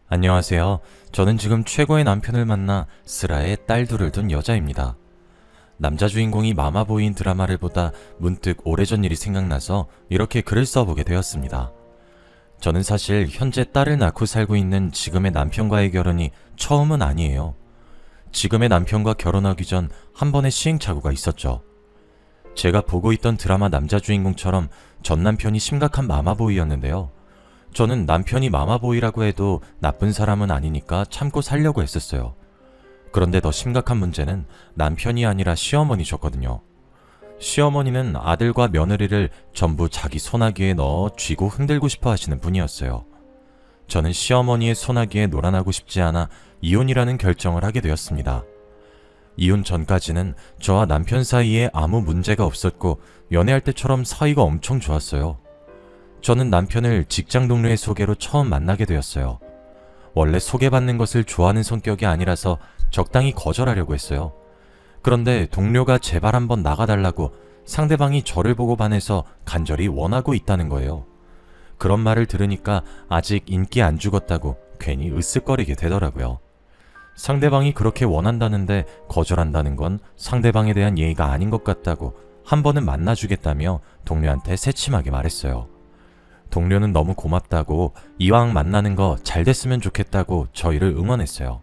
안녕하세요. 저는 지금 최고의 남편을 만나 슬하에 딸 둘을 둔 여자입니다. 남자 주인공이 마마보이인 드라마를 보다 문득 오래전 일이 생각나서 이렇게 글을 써보게 되었습니다. 저는 사실 현재 딸을 낳고 살고 있는 지금의 남편과의 결혼이 처음은 아니에요. 지금의 남편과 결혼하기 전 한 번의 시행착오가 있었죠. 제가 보고 있던 드라마 남자 주인공처럼 전 남편이 심각한 마마보이였는데요. 저는 남편이 마마보이라고 해도 나쁜 사람은 아니니까 참고 살려고 했었어요. 그런데 더 심각한 문제는 남편이 아니라 시어머니셨거든요. 시어머니는 아들과 며느리를 전부 자기 소나기에 넣어 쥐고 흔들고 싶어 하시는 분이었어요. 저는 시어머니의 소나기에 놀아나고 싶지 않아 이혼이라는 결정을 하게 되었습니다. 이혼 전까지는 저와 남편 사이에 아무 문제가 없었고 연애할 때처럼 사이가 엄청 좋았어요. 저는 남편을 직장 동료의 소개로 처음 만나게 되었어요. 원래 소개받는 것을 좋아하는 성격이 아니라서 적당히 거절하려고 했어요. 그런데 동료가 제발 한번 나가달라고 상대방이 저를 보고 반해서 간절히 원하고 있다는 거예요. 그런 말을 들으니까 아직 인기 안 죽었다고 괜히 으쓱거리게 되더라고요. 상대방이 그렇게 원한다는데 거절한다는 건 상대방에 대한 예의가 아닌 것 같다고 한 번은 만나주겠다며 동료한테 새침하게 말했어요. 동료는 너무 고맙다고 이왕 만나는 거 잘 됐으면 좋겠다고 저희를 응원했어요.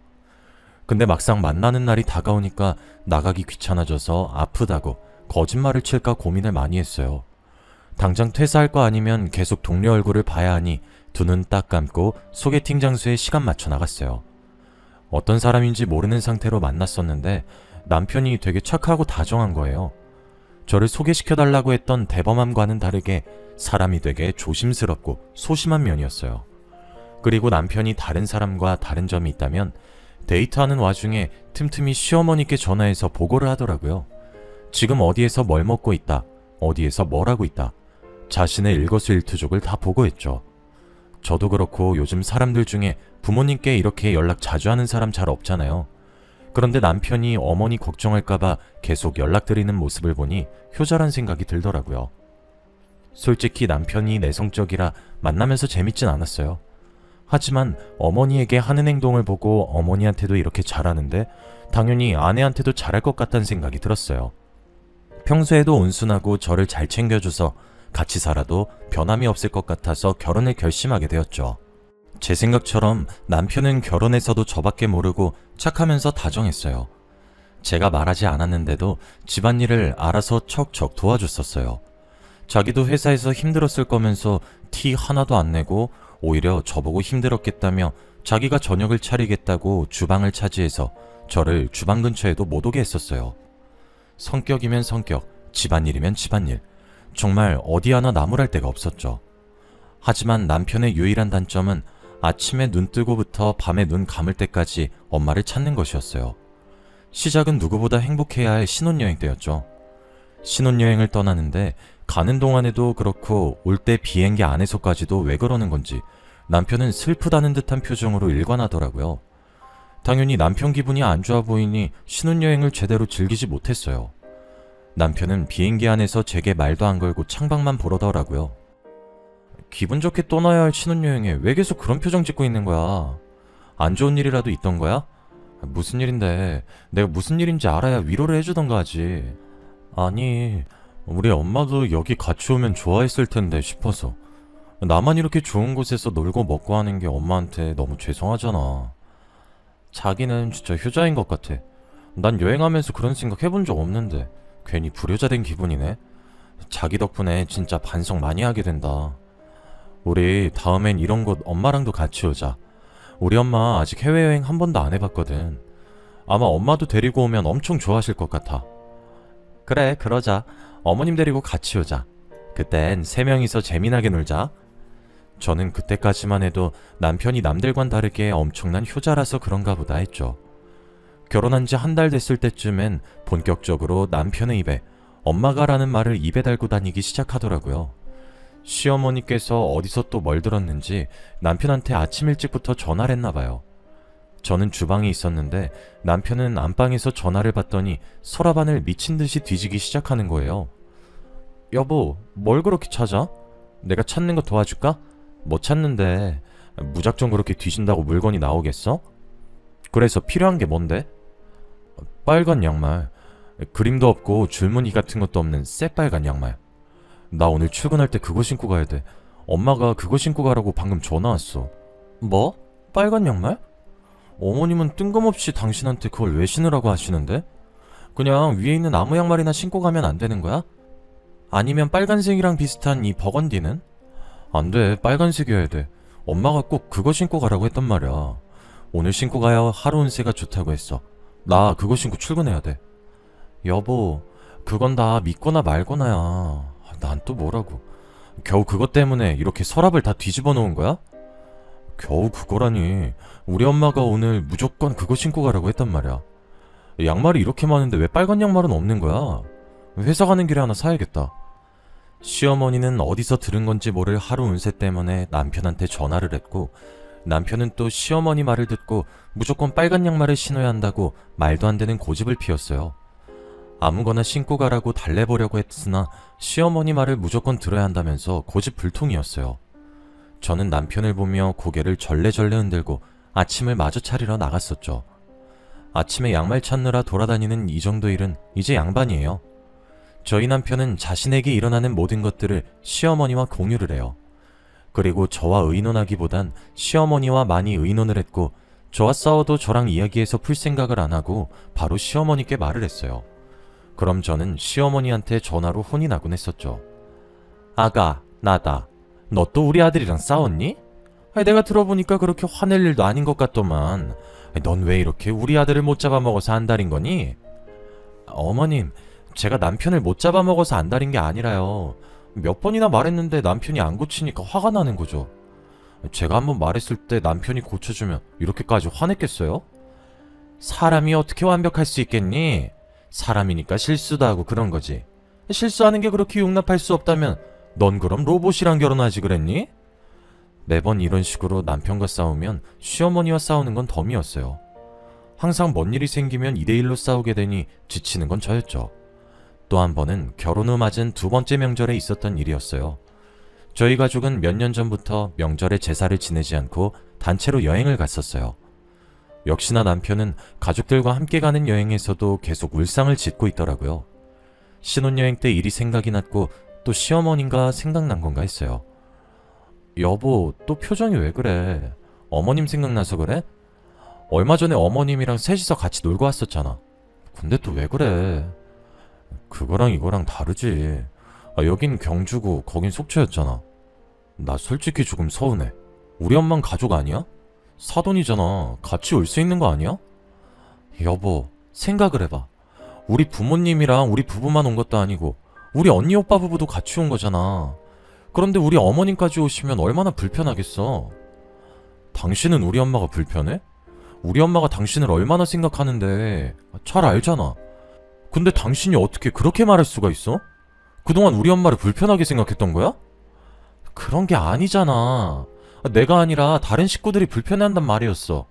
근데 막상 만나는 날이 다가오니까 나가기 귀찮아져서 아프다고 거짓말을 칠까 고민을 많이 했어요. 당장 퇴사할 거 아니면 계속 동료 얼굴을 봐야 하니 두 눈 딱 감고 소개팅 장소에 시간 맞춰 나갔어요. 어떤 사람인지 모르는 상태로 만났었는데 남편이 되게 착하고 다정한 거예요. 저를 소개시켜달라고 했던 대범함과는 다르게 사람이 되게 조심스럽고 소심한 면이었어요. 그리고 남편이 다른 사람과 다른 점이 있다면 데이트하는 와중에 틈틈이 시어머니께 전화해서 보고를 하더라고요. 지금 어디에서 뭘 먹고 있다, 어디에서 뭘 하고 있다, 자신의 일거수일투족을 다 보고했죠. 저도 그렇고 요즘 사람들 중에 부모님께 이렇게 연락 자주 하는 사람 잘 없잖아요. 그런데 남편이 어머니 걱정할까봐 계속 연락드리는 모습을 보니 효자란 생각이 들더라고요. 솔직히 남편이 내성적이라 만나면서 재밌진 않았어요. 하지만 어머니에게 하는 행동을 보고 어머니한테도 이렇게 잘하는데 당연히 아내한테도 잘할 것 같다는 생각이 들었어요. 평소에도 온순하고 저를 잘 챙겨줘서 같이 살아도 변함이 없을 것 같아서 결혼을 결심하게 되었죠. 제 생각처럼 남편은 결혼해서도 저밖에 모르고 착하면서 다정했어요. 제가 말하지 않았는데도 집안일을 알아서 척척 도와줬었어요. 자기도 회사에서 힘들었을 거면서 티 하나도 안 내고 오히려 저보고 힘들었겠다며 자기가 저녁을 차리겠다고 주방을 차지해서 저를 주방 근처에도 못 오게 했었어요. 성격이면 성격, 집안일이면 집안일, 정말 어디 하나 나무랄 데가 없었죠. 하지만 남편의 유일한 단점은 아침에 눈 뜨고부터 밤에 눈 감을 때까지 엄마를 찾는 것이었어요. 시작은 누구보다 행복해야 할 신혼여행 때였죠. 신혼여행을 떠나는데 가는 동안에도 그렇고 올 때 비행기 안에서까지도 왜 그러는 건지 남편은 슬프다는 듯한 표정으로 일관하더라고요. 당연히 남편 기분이 안 좋아 보이니 신혼여행을 제대로 즐기지 못했어요. 남편은 비행기 안에서 제게 말도 안 걸고 창밖만 보러더라고요. 기분 좋게 떠나야 할 신혼여행에 왜 계속 그런 표정 짓고 있는 거야? 안 좋은 일이라도 있던 거야? 무슨 일인데 내가 무슨 일인지 알아야 위로를 해주던가 하지. 아니, 우리 엄마도 여기 같이 오면 좋아했을 텐데 싶어서. 나만 이렇게 좋은 곳에서 놀고 먹고 하는 게 엄마한테 너무 죄송하잖아. 자기는 진짜 효자인 것 같아. 난 여행하면서 그런 생각 해본 적 없는데 괜히 불효자 된 기분이네. 자기 덕분에 진짜 반성 많이 하게 된다. 우리 다음엔 이런 곳 엄마랑도 같이 오자. 우리 엄마 아직 해외여행 한 번도 안 해봤거든. 아마 엄마도 데리고 오면 엄청 좋아하실 것 같아. 그래, 그러자. 어머님 데리고 같이 오자. 그땐 세 명이서 재미나게 놀자. 저는 그때까지만 해도 남편이 남들과는 다르게 엄청난 효자라서 그런가 보다 했죠. 결혼한 지 한 달 됐을 때쯤엔 본격적으로 남편의 입에 엄마가 라는 말을 입에 달고 다니기 시작하더라고요. 시어머니께서 어디서 또 뭘 들었는지 남편한테 아침 일찍부터 전화를 했나봐요. 저는 주방에 있었는데 남편은 안방에서 전화를 받더니 서랍안을 미친듯이 뒤지기 시작하는 거예요. 여보, 뭘 그렇게 찾아? 내가 찾는 거 도와줄까? 못 찾는데 무작정 그렇게 뒤진다고 물건이 나오겠어? 그래서 필요한 게 뭔데? 빨간 양말. 그림도 없고 줄무늬 같은 것도 없는 새빨간 양말. 나 오늘 출근할 때 그거 신고 가야 돼. 엄마가 그거 신고 가라고 방금 전화 왔어. 뭐? 빨간 양말? 어머님은 뜬금없이 당신한테 그걸 왜 신으라고 하시는데? 그냥 위에 있는 아무 양말이나 신고 가면 안 되는 거야? 아니면 빨간색이랑 비슷한 이 버건디는? 안 돼, 빨간색이어야 돼. 엄마가 꼭 그거 신고 가라고 했단 말이야. 오늘 신고 가야 하루 운세가 좋다고 했어. 나 그거 신고 출근해야 돼. 여보, 그건 다 믿거나 말거나야. 난 또 뭐라고. 겨우 그것 때문에 이렇게 서랍을 다 뒤집어 놓은 거야? 겨우 그거라니. 우리 엄마가 오늘 무조건 그거 신고 가라고 했단 말이야. 양말이 이렇게 많은데 왜 빨간 양말은 없는 거야? 회사 가는 길에 하나 사야겠다. 시어머니는 어디서 들은 건지 모를 하루 운세 때문에 남편한테 전화를 했고, 남편은 또 시어머니 말을 듣고 무조건 빨간 양말을 신어야 한다고 말도 안 되는 고집을 피웠어요. 아무거나 신고 가라고 달래보려고 했으나 시어머니 말을 무조건 들어야 한다면서 고집불통이었어요. 저는 남편을 보며 고개를 절레절레 흔들고 아침을 마저 차리러 나갔었죠. 아침에 양말 찾느라 돌아다니는 이 정도 일은 이제 양반이에요. 저희 남편은 자신에게 일어나는 모든 것들을 시어머니와 공유를 해요. 그리고 저와 의논하기보단 시어머니와 많이 의논을 했고, 저와 싸워도 저랑 이야기해서 풀 생각을 안 하고 바로 시어머니께 말을 했어요. 그럼 저는 시어머니한테 전화로 혼이 나곤 했었죠. 아가, 나다. 너 또 우리 아들이랑 싸웠니? 내가 들어보니까 그렇게 화낼 일도 아닌 것 같더만. 넌 왜 이렇게 우리 아들을 못 잡아먹어서 안달인 거니? 어머님, 제가 남편을 못 잡아먹어서 안달인 게 아니라요. 몇 번이나 말했는데 남편이 안 고치니까 화가 나는 거죠. 제가 한번 말했을 때 남편이 고쳐주면 이렇게까지 화냈겠어요? 사람이 어떻게 완벽할 수 있겠니? 사람이니까 실수도 하고 그런 거지. 실수하는 게 그렇게 용납할 수 없다면 넌 그럼 로봇이랑 결혼하지 그랬니? 매번 이런 식으로 남편과 싸우면 시어머니와 싸우는 건 덤이었어요. 항상 뭔 일이 생기면 2대1로 싸우게 되니 지치는 건 저였죠. 또 한 번은 결혼 후 맞은 두 번째 명절에 있었던 일이었어요. 저희 가족은 몇 년 전부터 명절에 제사를 지내지 않고 단체로 여행을 갔었어요. 역시나 남편은 가족들과 함께 가는 여행에서도 계속 울상을 짓고 있더라고요. 신혼여행 때 일이 생각이 났고 또 시어머님과 생각난 건가 했어요. 여보, 또 표정이 왜 그래? 어머님 생각나서 그래? 얼마 전에 어머님이랑 셋이서 같이 놀고 왔었잖아. 근데 또 왜 그래? 그거랑 이거랑 다르지. 여긴 경주고 거긴 속초였잖아. 나 솔직히 조금 서운해. 우리 엄만 가족 아니야? 사돈이잖아. 같이 올 수 있는 거 아니야? 여보, 생각을 해봐. 우리 부모님이랑 우리 부부만 온 것도 아니고 우리 언니 오빠 부부도 같이 온 거잖아. 그런데 우리 어머님까지 오시면 얼마나 불편하겠어. 당신은 우리 엄마가 불편해? 우리 엄마가 당신을 얼마나 생각하는데 잘 알잖아. 근데 당신이 어떻게 그렇게 말할 수가 있어? 그동안 우리 엄마를 불편하게 생각했던 거야? 그런 게 아니잖아. 내가 아니라 다른 식구들이 불편해한단 말이었어.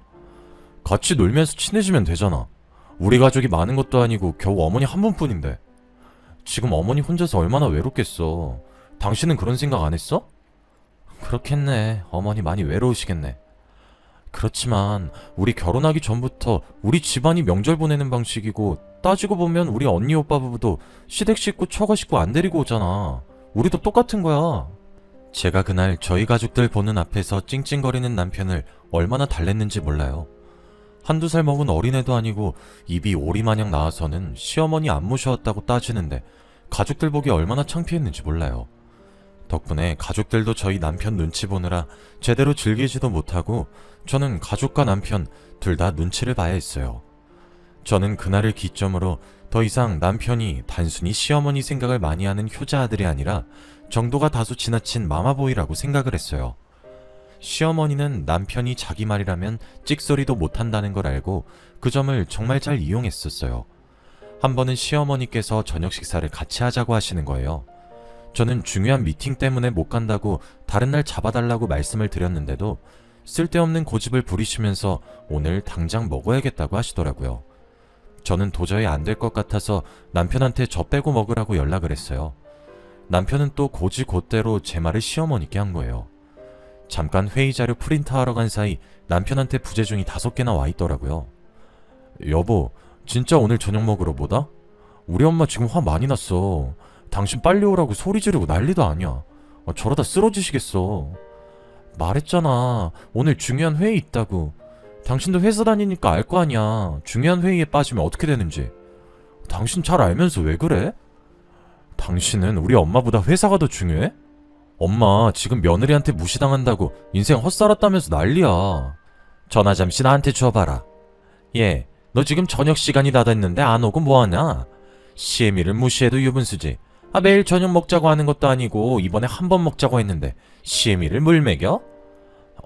같이 놀면서 친해지면 되잖아. 우리 가족이 많은 것도 아니고 겨우 어머니 한 분뿐인데. 지금 어머니 혼자서 얼마나 외롭겠어. 당신은 그런 생각 안 했어? 그렇겠네. 어머니 많이 외로우시겠네. 그렇지만 우리 결혼하기 전부터 우리 집안이 명절 보내는 방식이고, 따지고 보면 우리 언니 오빠 부부도 시댁 식구 처가 식구 안 데리고 오잖아. 우리도 똑같은 거야. 제가 그날 저희 가족들 보는 앞에서 찡찡거리는 남편을 얼마나 달랬는지 몰라요. 한두 살 먹은 어린애도 아니고 입이 오리마냥 나와서는 시어머니 안 모셔왔다고 따지는데 가족들 보기 얼마나 창피했는지 몰라요. 덕분에 가족들도 저희 남편 눈치 보느라 제대로 즐기지도 못하고 저는 가족과 남편 둘 다 눈치를 봐야 했어요. 저는 그날을 기점으로 더 이상 남편이 단순히 시어머니 생각을 많이 하는 효자 아들이 아니라 정도가 다소 지나친 마마보이라고 생각을 했어요. 시어머니는 남편이 자기 말이라면 찍소리도 못한다는 걸 알고 그 점을 정말 잘 이용했었어요. 한 번은 시어머니께서 저녁 식사를 같이 하자고 하시는 거예요. 저는 중요한 미팅 때문에 못 간다고 다른 날 잡아달라고 말씀을 드렸는데도 쓸데없는 고집을 부리시면서 오늘 당장 먹어야겠다고 하시더라고요. 저는 도저히 안 될 것 같아서 남편한테 저 빼고 먹으라고 연락을 했어요. 남편은 또 곧이곧대로 제 말을 시어머니께 한 거예요. 잠깐 회의 자료 프린트하러 간 사이 남편한테 부재중이 5개나 와 있더라고요. 여보, 진짜 오늘 저녁 먹으러 뭐다? 우리 엄마 지금 화 많이 났어. 당신 빨리 오라고 소리 지르고 난리도 아니야. 저러다 쓰러지시겠어. 말했잖아. 오늘 중요한 회의 있다고. 당신도 회사 다니니까 알 거 아니야. 중요한 회의에 빠지면 어떻게 되는지. 당신 잘 알면서 왜 그래? 당신은 우리 엄마보다 회사가 더 중요해? 엄마 지금 며느리한테 무시당한다고 인생 헛살았다면서 난리야. 전화 잠시 나한테 줘봐라. 얘, 너 지금 저녁 시간이 다 됐는데 안 오고 뭐하냐? 시애미를 무시해도 유분수지. 매일 저녁 먹자고 하는 것도 아니고 이번에 한 번 먹자고 했는데 시애미를 물 먹여?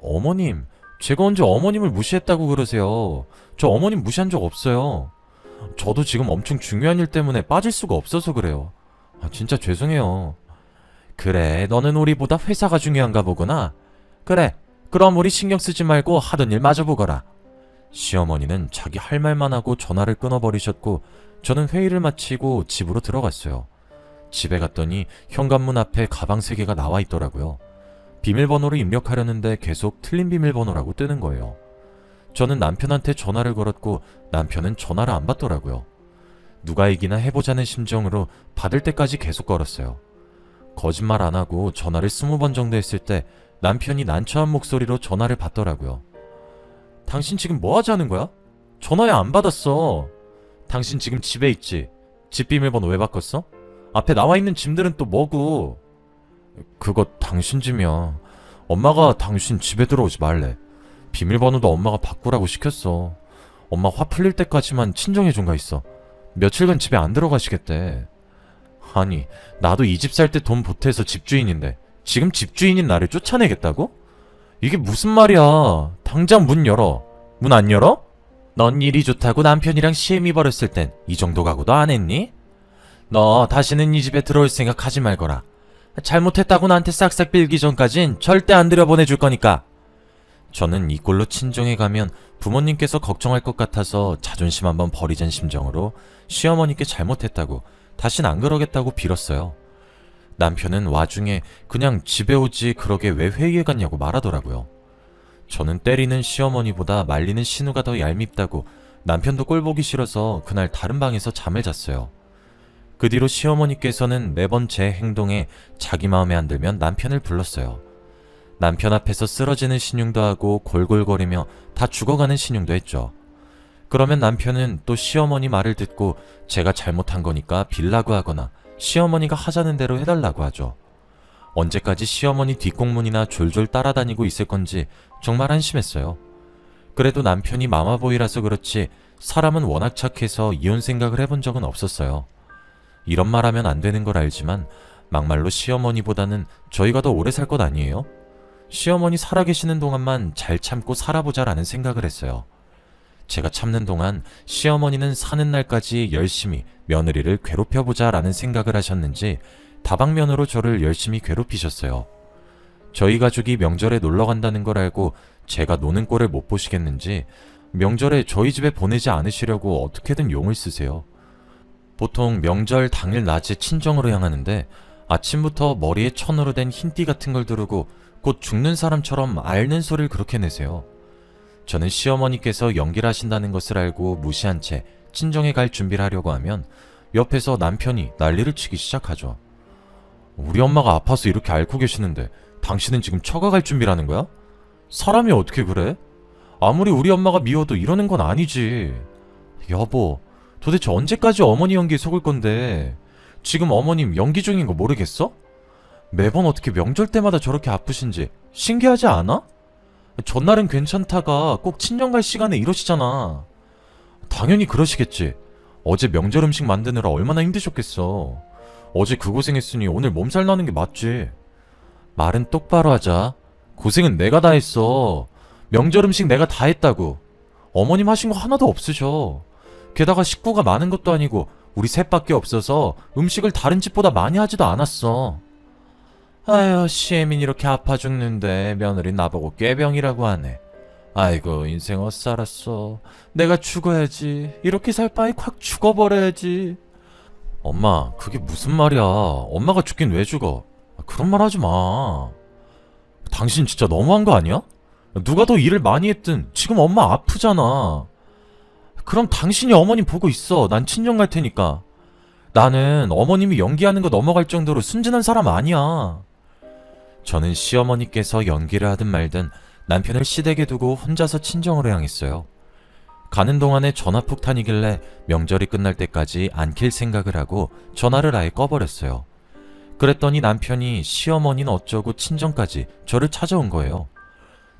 어머님, 제가 언제 어머님을 무시했다고 그러세요. 저 어머님 무시한 적 없어요. 저도 지금 엄청 중요한 일 때문에 빠질 수가 없어서 그래요. 진짜 죄송해요. 그래, 너는 우리보다 회사가 중요한가 보구나. 그래, 그럼 우리 신경 쓰지 말고 하던 일 마저 보거라. 시어머니는 자기 할 말만 하고 전화를 끊어버리셨고 저는 회의를 마치고 집으로 들어갔어요. 집에 갔더니 현관문 앞에 가방 3개가 나와 있더라고요. 비밀번호를 입력하려는데 계속 틀린 비밀번호라고 뜨는 거예요. 저는 남편한테 전화를 걸었고 남편은 전화를 안 받더라고요. 누가 이기나 해보자는 심정으로 받을 때까지 계속 걸었어요. 거짓말 안 하고 전화를 20번 정도 했을 때 남편이 난처한 목소리로 전화를 받더라고요. 당신 지금 뭐 하자는 거야? 전화에 안 받았어. 당신 지금 집에 있지? 집 비밀번호 왜 바꿨어? 앞에 나와 있는 짐들은 또 뭐고? 그거 당신 짐이야. 엄마가 당신 집에 들어오지 말래. 비밀번호도 엄마가 바꾸라고 시켰어. 엄마 화 풀릴 때까지만 친정해준 가 있어. 며칠간 집에 안 들어가시겠대. 아니, 나도 이 집 살 때 돈 보태서 집주인인데 지금 집주인인 나를 쫓아내겠다고? 이게 무슨 말이야. 당장 문 열어. 문 안 열어? 넌 일이 좋다고 남편이랑 시애미 버렸을 땐 이 정도 각오도 안 했니? 너 다시는 이 집에 들어올 생각 하지 말거라. 잘못했다고 나한테 싹싹 빌기 전까진 절대 안 들여보내줄 거니까. 저는 이 꼴로 친정에 가면 부모님께서 걱정할 것 같아서 자존심 한번 버리자는 심정으로 시어머니께 잘못했다고 다신 안 그러겠다고 빌었어요. 남편은 와중에 그냥 집에 오지 그러게 왜 회의에 갔냐고 말하더라고요. 저는 때리는 시어머니보다 말리는 신우가 더 얄밉다고 남편도 꼴 보기 싫어서 그날 다른 방에서 잠을 잤어요. 그 뒤로 시어머니께서는 매번 제 행동에 자기 마음에 안 들면 남편을 불렀어요. 남편 앞에서 쓰러지는 신용도 하고 골골거리며 다 죽어가는 신용도 했죠. 그러면 남편은 또 시어머니 말을 듣고 제가 잘못한 거니까 빌라고 하거나 시어머니가 하자는 대로 해달라고 하죠. 언제까지 시어머니 뒷공문이나 졸졸 따라다니고 있을 건지 정말 한심했어요. 그래도 남편이 마마보이라서 그렇지 사람은 워낙 착해서 이혼 생각을 해본 적은 없었어요. 이런 말 하면 안 되는 걸 알지만 막말로 시어머니보다는 저희가 더 오래 살 것 아니에요? 시어머니 살아계시는 동안만 잘 참고 살아보자라는 생각을 했어요. 제가 참는 동안 시어머니는 사는 날까지 열심히 며느리를 괴롭혀보자라는 생각을 하셨는지 다방면으로 저를 열심히 괴롭히셨어요. 저희 가족이 명절에 놀러 간다는 걸 알고 제가 노는 꼴을 못 보시겠는지 명절에 저희 집에 보내지 않으시려고 어떻게든 용을 쓰세요. 보통 명절 당일 낮에 친정으로 향하는데 아침부터 머리에 천으로 된 흰띠 같은 걸 두르고 곧 죽는 사람처럼 앓는 소리를 그렇게 내세요. 저는 시어머니께서 연기를 하신다는 것을 알고 무시한 채 친정에 갈 준비를 하려고 하면 옆에서 남편이 난리를 치기 시작하죠. 우리 엄마가 아파서 이렇게 앓고 계시는데 당신은 지금 처가 갈 준비를 하는 거야? 사람이 어떻게 그래? 아무리 우리 엄마가 미워도 이러는 건 아니지. 여보, 도대체 언제까지 어머니 연기에 속을 건데 지금 어머님 연기 중인 거 모르겠어? 매번 어떻게 명절 때마다 저렇게 아프신지 신기하지 않아? 전날은 괜찮다가 꼭 친정 갈 시간에 이러시잖아. 당연히 그러시겠지. 어제 명절 음식 만드느라 얼마나 힘드셨겠어. 어제 그 고생했으니 오늘 몸살 나는 게 맞지. 말은 똑바로 하자. 고생은 내가 다 했어. 명절 음식 내가 다 했다고. 어머님 하신 거 하나도 없으셔. 게다가 식구가 많은 것도 아니고 우리 셋밖에 없어서 음식을 다른 집보다 많이 하지도 않았어. 아유, 시애민 이렇게 아파 죽는데 며느리 나보고 꾀병이라고 하네. 아이고, 인생 엇살았어. 내가 죽어야지. 이렇게 살 바에 콱 죽어버려야지. 엄마, 그게 무슨 말이야. 엄마가 죽긴 왜 죽어. 그런 말 하지 마. 당신 진짜 너무한 거 아니야? 누가 더 일을 많이 했든 지금 엄마 아프잖아. 그럼 당신이 어머님 보고 있어. 난 친정 갈 테니까. 나는 어머님이 연기하는 거 넘어갈 정도로 순진한 사람 아니야. 저는 시어머니께서 연기를 하든 말든 남편을 시댁에 두고 혼자서 친정으로 향했어요. 가는 동안에 전화 폭탄이길래 명절이 끝날 때까지 안 킬 생각을 하고 전화를 아예 꺼버렸어요. 그랬더니 남편이 시어머니는 어쩌고 친정까지 저를 찾아온 거예요.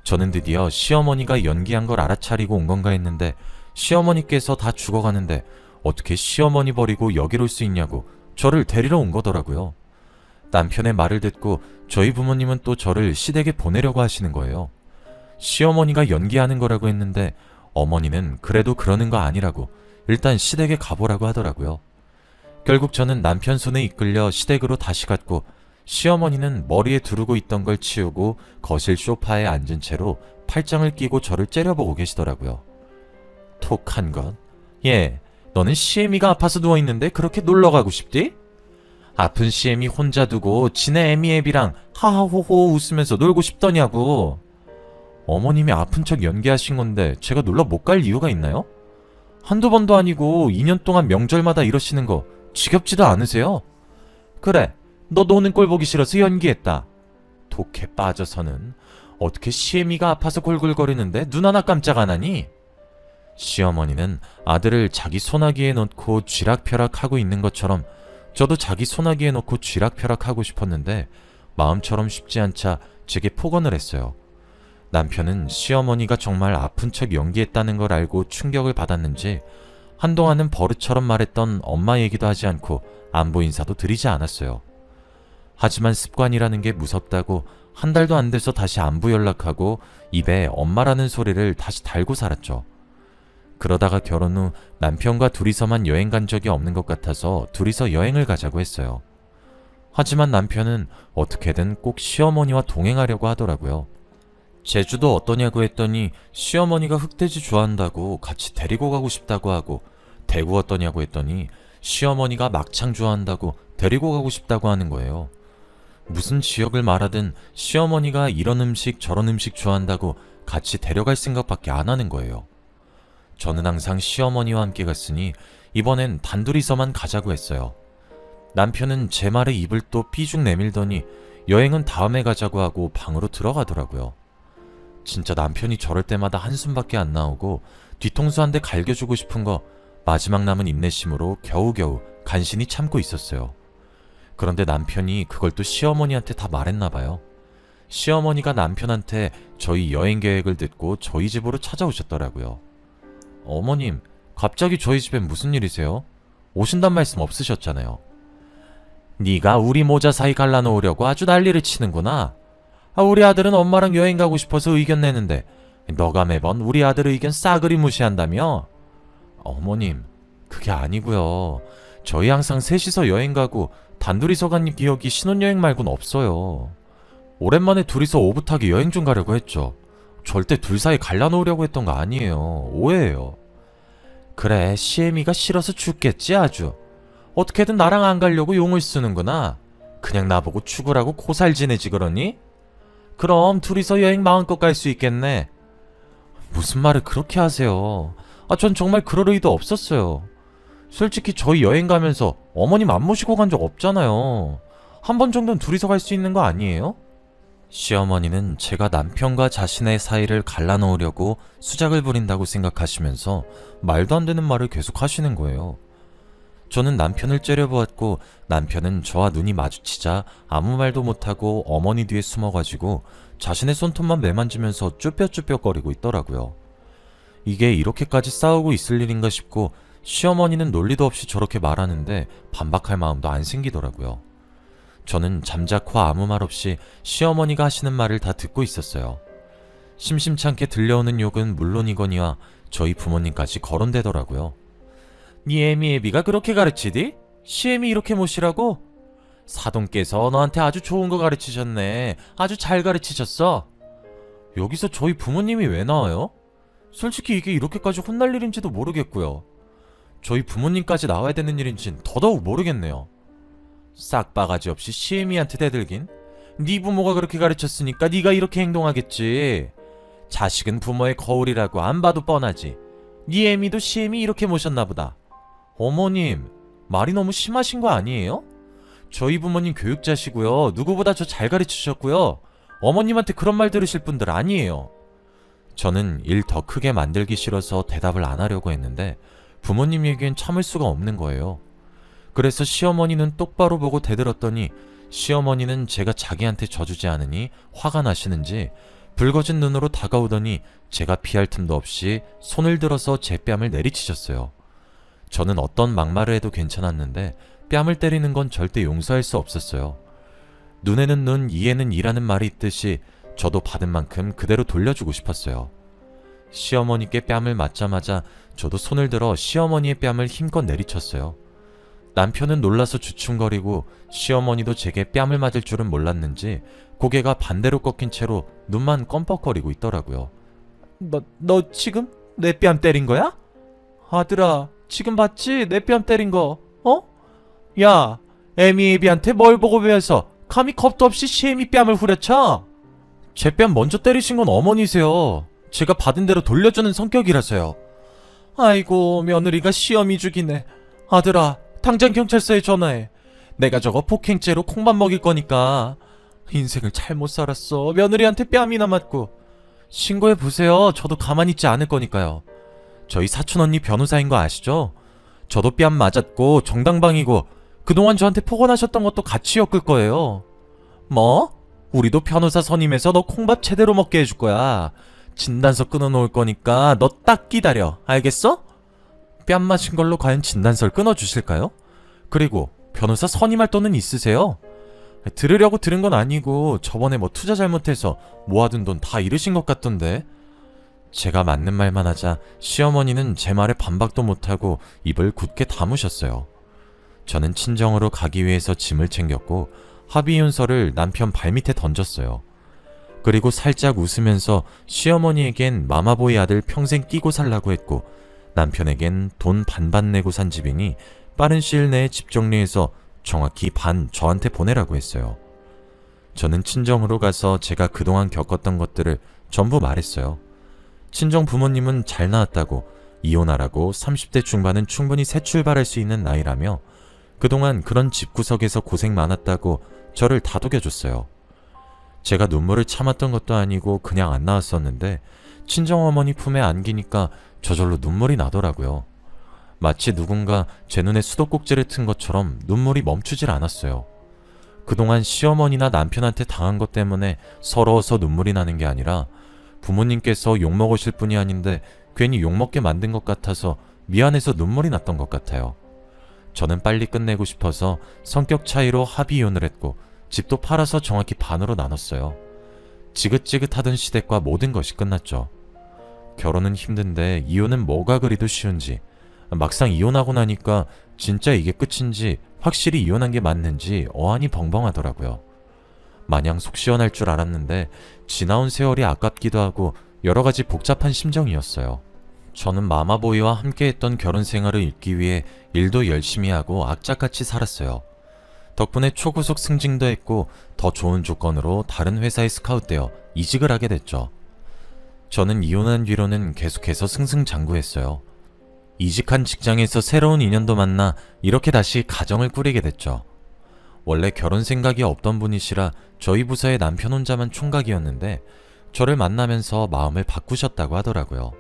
저는 드디어 시어머니가 연기한 걸 알아차리고 온 건가 했는데 시어머니께서 다 죽어가는데 어떻게 시어머니 버리고 여길 올 수 있냐고 저를 데리러 온 거더라고요. 남편의 말을 듣고 저희 부모님은 또 저를 시댁에 보내려고 하시는 거예요. 시어머니가 연기하는 거라고 했는데 어머니는 그래도 그러는 거 아니라고 일단 시댁에 가보라고 하더라고요. 결국 저는 남편 손에 이끌려 시댁으로 다시 갔고 시어머니는 머리에 두르고 있던 걸 치우고 거실 소파에 앉은 채로 팔짱을 끼고 저를 째려보고 계시더라고요. 톡한 것. 예, 너는 시애미가 아파서 누워있는데 그렇게 놀러가고 싶디? 아픈 시애미 혼자 두고 지네 애미애비랑 하하호호 웃으면서 놀고 싶더냐고. 어머님이 아픈 척 연기하신 건데 제가 놀러 못 갈 이유가 있나요? 한두 번도 아니고 2년 동안 명절마다 이러시는 거 지겹지도 않으세요? 그래, 너 노는 꼴 보기 싫어서 연기했다. 독해 빠져서는 어떻게 시애미가 아파서 골골거리는데 눈 하나 깜짝 안 하니? 시어머니는 아들을 자기 소나기에 넣고 쥐락펴락하고 있는 것처럼 저도 자기 소나기에 넣고 쥐락펴락하고 싶었는데 마음처럼 쉽지 않자 제게 폭언을 했어요. 남편은 시어머니가 정말 아픈 척 연기했다는 걸 알고 충격을 받았는지 한동안은 버릇처럼 말했던 엄마 얘기도 하지 않고 안부 인사도 드리지 않았어요. 하지만 습관이라는 게 무섭다고 한 달도 안 돼서 다시 안부 연락하고 입에 엄마라는 소리를 다시 달고 살았죠. 그러다가 결혼 후 남편과 둘이서만 여행 간 적이 없는 것 같아서 둘이서 여행을 가자고 했어요. 하지만 남편은 어떻게든 꼭 시어머니와 동행하려고 하더라고요. 제주도 어떠냐고 했더니 시어머니가 흑돼지 좋아한다고 같이 데리고 가고 싶다고 하고, 대구 어떠냐고 했더니 시어머니가 막창 좋아한다고 데리고 가고 싶다고 하는 거예요. 무슨 지역을 말하든 시어머니가 이런 음식 저런 음식 좋아한다고 같이 데려갈 생각밖에 안 하는 거예요. 저는 항상 시어머니와 함께 갔으니 이번엔 단둘이서만 가자고 했어요. 남편은 제 말에 입을 또 삐죽 내밀더니 여행은 다음에 가자고 하고 방으로 들어가더라고요. 진짜 남편이 저럴 때마다 한숨밖에 안 나오고 뒤통수 한 대 갈겨주고 싶은 거 마지막 남은 인내심으로 겨우겨우 간신히 참고 있었어요. 그런데 남편이 그걸 또 시어머니한테 다 말했나 봐요. 시어머니가 남편한테 저희 여행 계획을 듣고 저희 집으로 찾아오셨더라고요. 어머님, 갑자기 저희 집엔 무슨 일이세요? 오신단 말씀 없으셨잖아요. 네가 우리 모자 사이 갈라놓으려고 아주 난리를 치는구나. 우리 아들은 엄마랑 여행 가고 싶어서 의견 내는데 너가 매번 우리 아들 의견 싸그리 무시한다며? 어머님, 그게 아니고요. 저희 항상 셋이서 여행 가고 단둘이서 간 기억이 신혼여행 말고는 없어요. 오랜만에 둘이서 오붓하게 여행 좀 가려고 했죠. 절대 둘 사이 갈라놓으려고 했던 거 아니에요. 오해예요. 그래, 시애미가 싫어서 죽겠지 아주. 어떻게든 나랑 안 가려고 용을 쓰는구나. 그냥 나보고 죽으라고 고살 지내지 그러니? 그럼 둘이서 여행 마음껏 갈 수 있겠네. 무슨 말을 그렇게 하세요. 전 정말 그럴 의도 없었어요. 솔직히 저희 여행 가면서 어머님 안 모시고 간 적 없잖아요. 한 번 정도는 둘이서 갈 수 있는 거 아니에요? 시어머니는 제가 남편과 자신의 사이를 갈라놓으려고 수작을 부린다고 생각하시면서 말도 안 되는 말을 계속 하시는 거예요. 저는 남편을 째려보았고 남편은 저와 눈이 마주치자 아무 말도 못하고 어머니 뒤에 숨어가지고 자신의 손톱만 매만지면서 쭈뼛쭈뼛거리고 있더라고요. 이게 이렇게까지 싸우고 있을 일인가 싶고 시어머니는 논리도 없이 저렇게 말하는데 반박할 마음도 안 생기더라고요. 저는 잠자코 아무 말 없이 시어머니가 하시는 말을 다 듣고 있었어요. 심심찮게 들려오는 욕은 물론이거니와 저희 부모님까지 거론되더라고요. 네 애미애비가 그렇게 가르치디? 시애미 이렇게 모시라고? 사돈께서 너한테 아주 좋은 거 가르치셨네. 아주 잘 가르치셨어. 여기서 저희 부모님이 왜 나와요? 솔직히 이게 이렇게까지 혼날 일인지도 모르겠고요. 저희 부모님까지 나와야 되는 일인지는 더더욱 모르겠네요. 싹바가지 없이 시애미한테 대들긴? 네 부모가 그렇게 가르쳤으니까 네가 이렇게 행동하겠지. 자식은 부모의 거울이라고 안 봐도 뻔하지. 네 애미도 시애미 이렇게 모셨나 보다. 어머님, 말이 너무 심하신 거 아니에요? 저희 부모님 교육자시고요. 누구보다 저 잘 가르치셨고요. 어머님한테 그런 말 들으실 분들 아니에요. 저는 일 더 크게 만들기 싫어서 대답을 안 하려고 했는데 부모님 얘기엔 참을 수가 없는 거예요. 그래서 시어머니는 똑바로 보고 대들었더니 시어머니는 제가 자기한테 져주지 않으니 화가 나시는지 붉어진 눈으로 다가오더니 제가 피할 틈도 없이 손을 들어서 제 뺨을 내리치셨어요. 저는 어떤 막말을 해도 괜찮았는데 뺨을 때리는 건 절대 용서할 수 없었어요. 눈에는 눈, 이에는 이라는 말이 있듯이 저도 받은 만큼 그대로 돌려주고 싶었어요. 시어머니께 뺨을 맞자마자 저도 손을 들어 시어머니의 뺨을 힘껏 내리쳤어요. 남편은 놀라서 주춤거리고 시어머니도 제게 뺨을 맞을 줄은 몰랐는지 고개가 반대로 꺾인 채로 눈만 껌뻑거리고 있더라고요. 너 지금 내 뺨 때린 거야? 아들아, 지금 봤지? 내 뺨 때린 거. 어? 야, 애미애비한테 뭘 보고 배워서 감히 겁도 없이 시애미 뺨을 후려쳐? 제 뺨 먼저 때리신 건 어머니세요. 제가 받은 대로 돌려주는 성격이라서요. 아이고, 며느리가 시어미 죽이네. 아들아, 당장 경찰서에 전화해. 내가 저거 폭행죄로 콩밥 먹일 거니까. 인생을 잘못 살았어. 며느리한테 뺨이나 맞고. 신고해보세요. 저도 가만히 있지 않을 거니까요. 저희 사촌언니 변호사인 거 아시죠? 저도 뺨 맞았고 정당방위고 그동안 저한테 폭언하셨던 것도 같이 엮을 거예요. 뭐? 우리도 변호사 선임해서 너 콩밥 제대로 먹게 해줄 거야. 진단서 끊어놓을 거니까 너 딱 기다려. 알겠어? 뺨 맞은 걸로 과연 진단서를 끊어주실까요? 그리고 변호사 선임할 돈은 있으세요? 들으려고 들은 건 아니고 저번에 뭐 투자 잘못해서 모아둔 돈 다 잃으신 것 같던데. 제가 맞는 말만 하자 시어머니는 제 말에 반박도 못하고 입을 굳게 다무셨어요. 저는 친정으로 가기 위해서 짐을 챙겼고 합의윤서를 남편 발밑에 던졌어요. 그리고 살짝 웃으면서 시어머니에겐 마마보이 아들 평생 끼고 살라고 했고 남편에겐 돈 반반 내고 산 집이니 빠른 시일 내에 집 정리해서 정확히 반 저한테 보내라고 했어요. 저는 친정으로 가서 제가 그동안 겪었던 것들을 전부 말했어요. 친정 부모님은 잘 나왔다고 이혼하라고 30대 중반은 충분히 새 출발할 수 있는 나이라며 그동안 그런 집구석에서 고생 많았다고 저를 다독여줬어요. 제가 눈물을 참았던 것도 아니고 그냥 안 나왔었는데 친정어머니 품에 안기니까 저절로 눈물이 나더라고요. 마치 누군가 제 눈에 수도꼭지를 튼 것처럼 눈물이 멈추질 않았어요. 그동안 시어머니나 남편한테 당한 것 때문에 서러워서 눈물이 나는 게 아니라 부모님께서 욕먹으실 분이 아닌데 괜히 욕먹게 만든 것 같아서 미안해서 눈물이 났던 것 같아요. 저는 빨리 끝내고 싶어서 성격 차이로 합의 이혼을 했고 집도 팔아서 정확히 반으로 나눴어요. 지긋지긋하던 시댁과 모든 것이 끝났죠. 결혼은 힘든데 이혼은 뭐가 그리도 쉬운지, 막상 이혼하고 나니까 진짜 이게 끝인지 확실히 이혼한 게 맞는지 어안이 벙벙하더라고요. 마냥 속 시원할 줄 알았는데 지나온 세월이 아깝기도 하고 여러 가지 복잡한 심정이었어요. 저는 마마보이와 함께했던 결혼 생활을 잊기 위해 일도 열심히 하고 악착같이 살았어요. 덕분에 초고속 승진도 했고 더 좋은 조건으로 다른 회사에 스카웃되어 이직을 하게 됐죠. 저는 이혼한 뒤로는 계속해서 승승장구했어요. 이직한 직장에서 새로운 인연도 만나 이렇게 다시 가정을 꾸리게 됐죠. 원래 결혼 생각이 없던 분이시라 저희 부서의 남편 혼자만 총각이었는데 저를 만나면서 마음을 바꾸셨다고 하더라고요.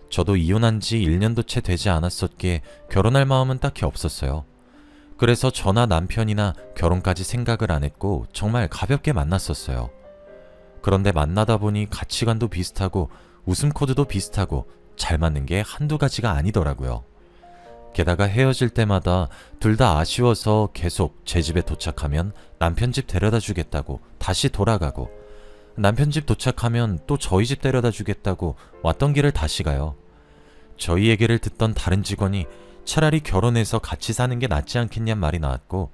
저도 이혼한 지 1년도 채 되지 않았었기에 결혼할 마음은 딱히 없었어요. 그래서 저나 남편이나 결혼까지 생각을 안 했고 정말 가볍게 만났었어요. 그런데 만나다 보니 가치관도 비슷하고 웃음 코드도 비슷하고 잘 맞는 게 한두 가지가 아니더라고요. 게다가 헤어질 때마다 둘 다 아쉬워서 계속 제 집에 도착하면 남편 집 데려다 주겠다고 다시 돌아가고 남편 집 도착하면 또 저희 집 데려다 주겠다고 왔던 길을 다시 가요. 저희 얘기를 듣던 다른 직원이 차라리 결혼해서 같이 사는 게 낫지 않겠냔 말이 나왔고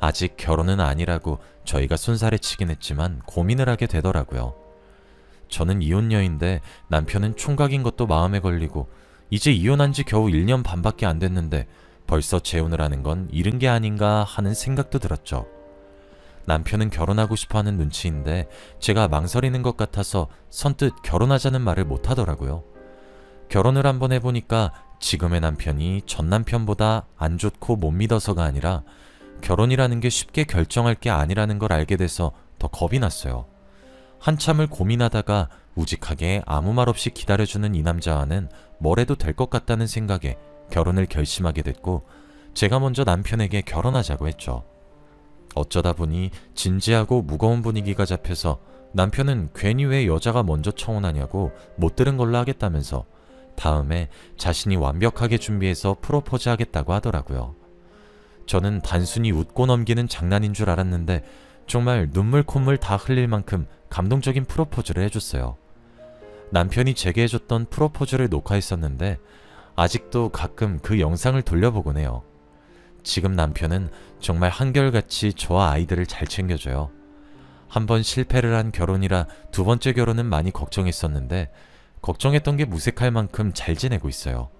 아직 결혼은 아니라고 저희가 손살에 치긴 했지만 고민을 하게 되더라고요. 저는 이혼녀인데 남편은 총각인 것도 마음에 걸리고 이제 이혼한 지 겨우 1년 반밖에 안 됐는데 벌써 재혼을 하는 건 이른 게 아닌가 하는 생각도 들었죠. 남편은 결혼하고 싶어하는 눈치인데 제가 망설이는 것 같아서 선뜻 결혼하자는 말을 못하더라고요. 결혼을 한번 해보니까 지금의 남편이 전 남편보다 안 좋고 못 믿어서가 아니라 결혼이라는 게 쉽게 결정할 게 아니라는 걸 알게 돼서 더 겁이 났어요. 한참을 고민하다가 우직하게 아무 말 없이 기다려주는 이 남자와는 뭘 해도 될 것 같다는 생각에 결혼을 결심하게 됐고, 제가 먼저 남편에게 결혼하자고 했죠. 어쩌다 보니 진지하고 무거운 분위기가 잡혀서 남편은 괜히 왜 여자가 먼저 청혼하냐고 못 들은 걸로 하겠다면서 다음에 자신이 완벽하게 준비해서 프로포즈 하겠다고 하더라고요. 저는 단순히 웃고 넘기는 장난인 줄 알았는데 정말 눈물 콧물 다 흘릴 만큼 감동적인 프로포즈를 해줬어요. 남편이 제게 해줬던 프로포즈를 녹화했었는데 아직도 가끔 그 영상을 돌려보곤 해요. 지금 남편은 정말 한결같이 저와 아이들을 잘 챙겨줘요. 한번 실패를 한 결혼이라 두 번째 결혼은 많이 걱정했었는데 걱정했던 게 무색할 만큼 잘 지내고 있어요.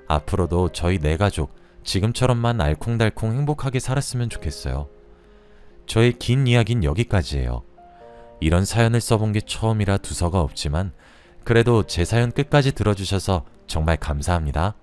앞으로도 저희 네 가족 지금처럼만 알콩달콩 행복하게 살았으면 좋겠어요. 저의 긴 이야기는 여기까지예요. 이런 사연을 써본 게 처음이라 두서가 없지만 그래도 제 사연 끝까지 들어주셔서 정말 감사합니다.